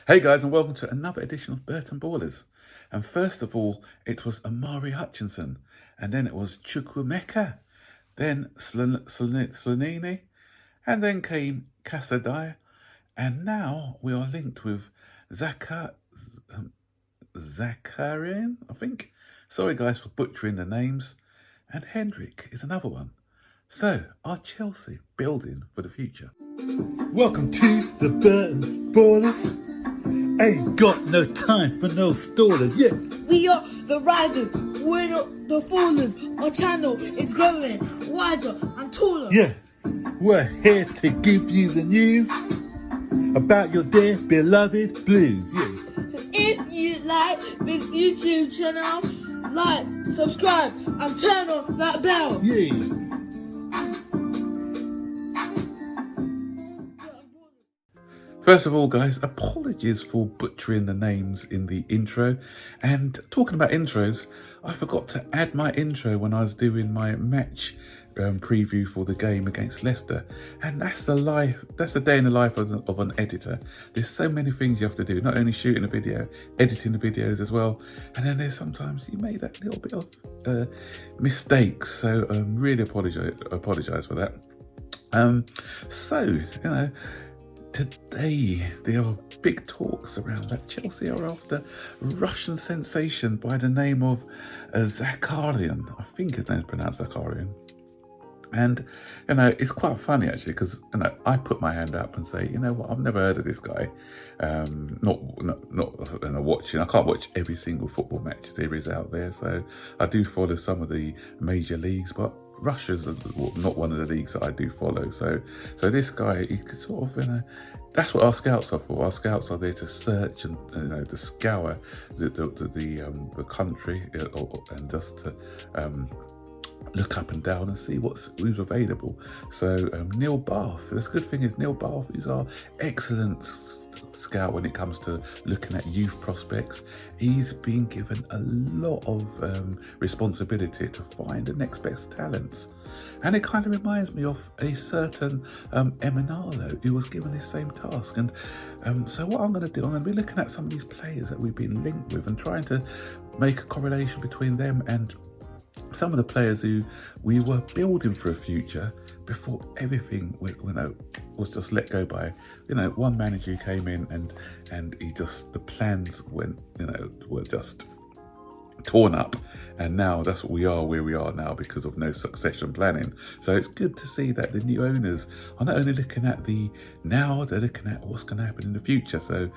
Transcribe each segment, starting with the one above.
Hey guys, and welcome to another edition of Burton Ballers. And first of all, it was Amari Hutchinson, and then it was Chukwuemeka, then Slanini, and then came Casadei, and now we are linked with Zakharyan, I think. Sorry guys for butchering the names. And Hendrik is another one. So, are Chelsea building for the future? Welcome to the Burton Ballers. Ain't got no time for no stallers, yeah. We are the risers, we're not the fallers. Our channel is growing wider and taller. Yeah, we're here to give you the news about your dear beloved Blues, yeah. So if you like this YouTube channel, like, subscribe and turn on that bell. Yeah. First of all, guys, apologies for butchering the names in the intro. And talking about intros, I forgot to add my intro when I was doing my match preview for the game against Leicester. And that's the day in the life of an editor. There's so many things you have to do, not only shooting a video, editing the videos as well. And then there's sometimes you make that little bit of mistakes. So really apologize for that. Today, there are big talks around that Chelsea are after Russian sensation by the name of Zakharyan. I think his name is pronounced Zakharyan. And, it's quite funny actually, because, I put my hand up and say, you know what, I've never heard of this guy. Not watching, I can't watch every single football match series out there. So I do follow some of the major leagues, but Russia's not one of the leagues that I do follow. So this guy, he could sort of, that's what our scouts are for. Our scouts are there to search and to scour the country and just to look up and down and see who's available. So Neil Bath, the good thing is Neil Bath is our excellent scout when it comes to looking at youth prospects. He's been given a lot of responsibility to find the next best talents, and it kind of reminds me of a certain Emanalo who was given this same task. And so what I'm going to do, I'm going to be looking at some of these players that we've been linked with and trying to make a correlation between them and some of the players who we were building for a future before everything was just let go by one manager who came in and the plans were just torn up, and now that's what we are where we are now because of no succession planning. So it's good to see that the new owners are not only looking at the now, they're looking at what's going to happen in the future. So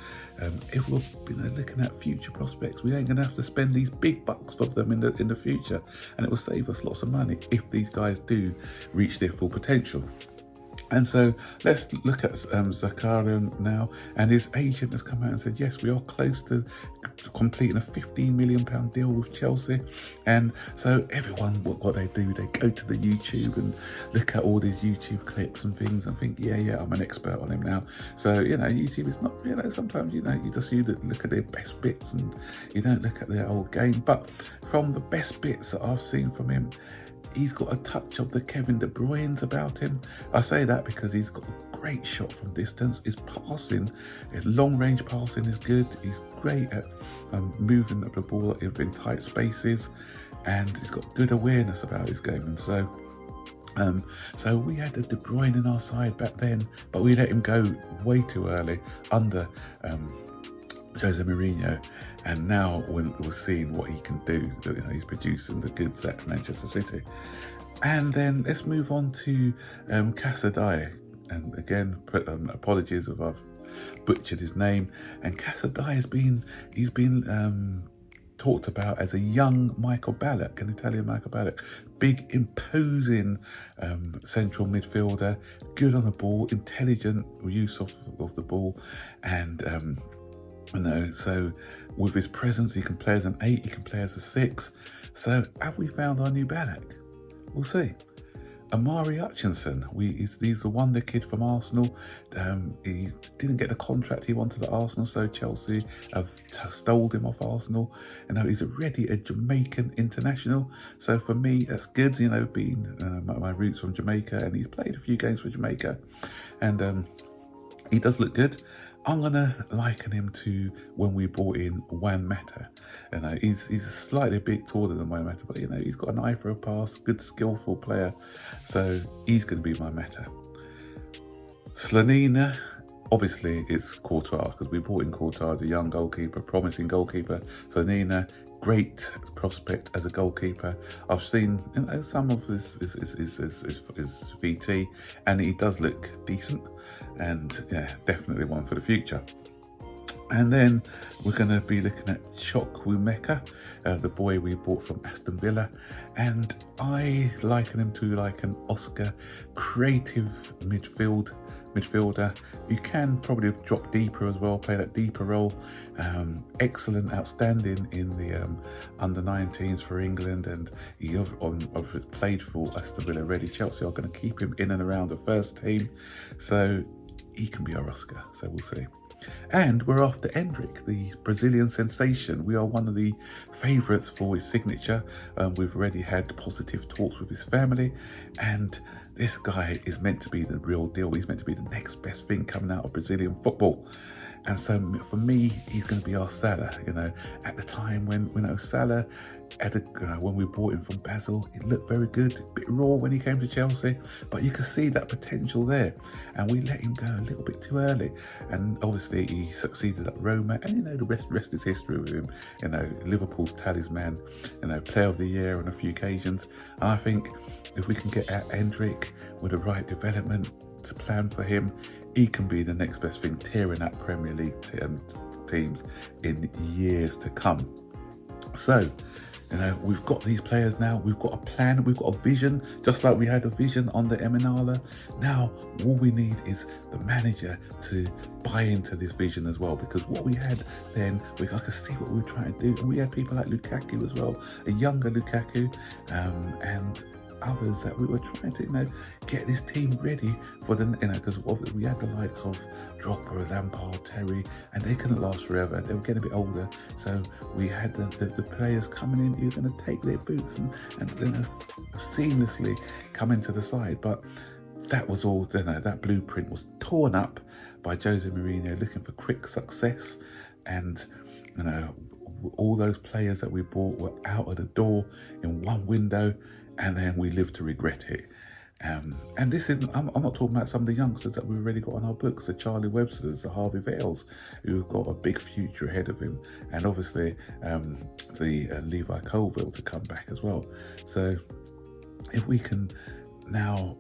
if we're looking at future prospects, we ain't going to have to spend these big bucks for them in the future, and it will save us lots of money if these guys do reach their full potential. And so let's look at Zakharyan now, and his agent has come out and said, yes, we are close to completing a £15 million deal with Chelsea. And so everyone, what they do, they go to the YouTube and look at all these YouTube clips and things and think, yeah, I'm an expert on him now. So, YouTube is not, sometimes, you just look at their best bits and you don't look at their old game. But from the best bits that I've seen from him, he's got a touch of the Kevin De Bruyne's about him. I say that because he's got a great shot from distance. His passing, his long-range passing is good. He's great at moving the ball in tight spaces, and he's got good awareness about his game. And so we had the De Bruyne in our side back then, but we let him go way too early under Jose Mourinho, and now we're seeing what he can do. He's producing the goods at Manchester City. And then let's move on to Casadei. And again, apologies if I've butchered his name. And Casadei he's been talked about as a young Michael Ballack, an Italian Michael Ballack. Big, imposing central midfielder, good on the ball, intelligent use of the ball, and so with his presence, he can play as an 8, he can play as a 6. So have we found our new Ballack? We'll see. Amari Hutchinson, he's the wonder kid from Arsenal. He didn't get the contract he wanted at Arsenal, so Chelsea have stole him off Arsenal. He's already a Jamaican international. So for me, that's good, being my roots from Jamaica, and he's played a few games for Jamaica. And he does look good. I'm gonna liken him to when we brought in Juan Mata. He's slightly a bit taller than Juan Mata, but he's got an eye for a pass, good skillful player. So he's gonna be my Mata. Slanina, obviously it's Courtois, because we brought in Courtois as a young goalkeeper, promising goalkeeper. Slanina, great prospect as a goalkeeper. I've seen some of his VT, and he does look decent, and yeah, definitely one for the future. And then we're going to be looking at Chukwuemeka, the boy we bought from Aston Villa, and I liken him to like an Oscar creative midfielder. You can probably drop deeper as well, play that deeper role. Excellent, outstanding in the under-19s for England, and he obviously played for Aston Villa already. Chelsea are going to keep him in and around the first team, so he can be our Oscar, so we'll see. And we're after Endrick, the Brazilian sensation. We are one of the favourites for his signature. We've already had positive talks with his family, and this guy is meant to be the real deal. He's meant to be the next best thing coming out of Brazilian football. And so for me, he's going to be our Salah. At the time when Salah, when we bought him from Basel, it looked very good, a bit raw when he came to Chelsea, but you could see that potential there. And we let him go a little bit too early. And obviously he succeeded at Roma, and the rest is history with him. Liverpool's talisman, player of the year on a few occasions. And I think if we can get at Endrick with the right development to plan for him, he can be the next best thing, tearing at Premier League teams in years to come. So, we've got these players now, we've got a plan, we've got a vision, just like we had a vision on the Eminala. Now, all we need is the manager to buy into this vision as well, because what we had then, I could see what we were trying to do, and we had people like Lukaku as well, a younger Lukaku, and others that we were trying to get this team ready for the because we had the likes of Drogba, Lampard, Terry, and they couldn't last forever. They were getting a bit older, so we had the players coming in who were going to take their boots and seamlessly come into the side. But that was all, that blueprint was torn up by Jose Mourinho looking for quick success, and all those players that we bought were out of the door in one window, and then we live to regret it. And this isn't, I'm not talking about some of the youngsters that we've already got on our books, the Charlie Websters, the Harvey Vales, who've got a big future ahead of him, and obviously the Levi Colville to come back as well. So if we can now,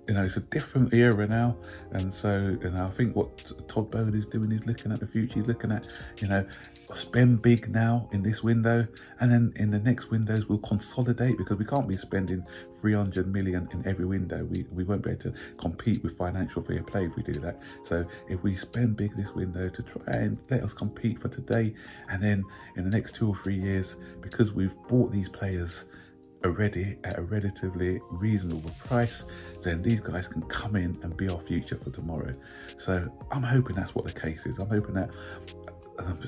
it's a different era now, and so I think what Todd Bowley is doing is looking at the future. He's looking at, spend big now in this window, and then in the next windows we'll consolidate, because we can't be spending 300 million in every window. We won't be able to compete with financial fair play if we do that. So if we spend big this window to try and let us compete for today, and then in the next 2 or 3 years, because we've bought these players already at a relatively reasonable price, then these guys can come in and be our future for tomorrow. So I'm hoping that's what the case is. I'm hoping that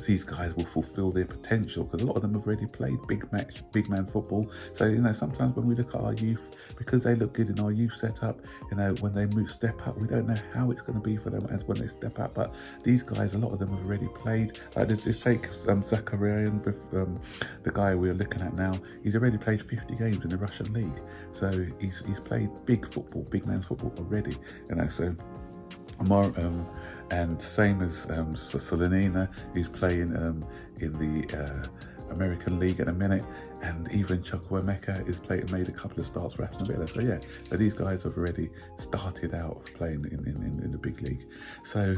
these guys will fulfill their potential, because a lot of them have already played big man football. So sometimes when we look at our youth, because they look good in our youth setup, when they step up, we don't know how it's going to be for them as when they step up. But these guys, a lot of them have already played. Like, just take Zakharyan, the guy we're looking at now. He's already played 50 games in the Russian league, so he's played big man's football already. So and same as Slanina, who's playing in the American League at the minute, and even Chukwuemeka is made a couple of starts for Aston Villa. So yeah, but these guys have already started out playing in the big league. So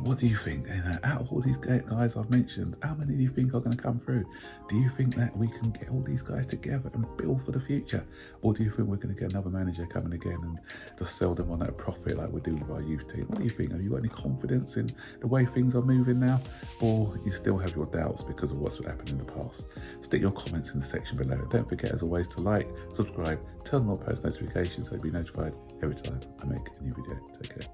what do you think? Out of all these guys I've mentioned, how many do you think are going to come through? Do you think that we can get all these guys together and build for the future? Or do you think we're going to get another manager coming again and just sell them on that profit like we're doing with our youth team? What do you think? Have you got any confidence in the way things are moving now? Or you still have your doubts because of what's happened in the past? Stick your comments in the section below. Don't forget, as always, to like, subscribe, turn on post notifications so you'll be notified every time I make a new video. Take care.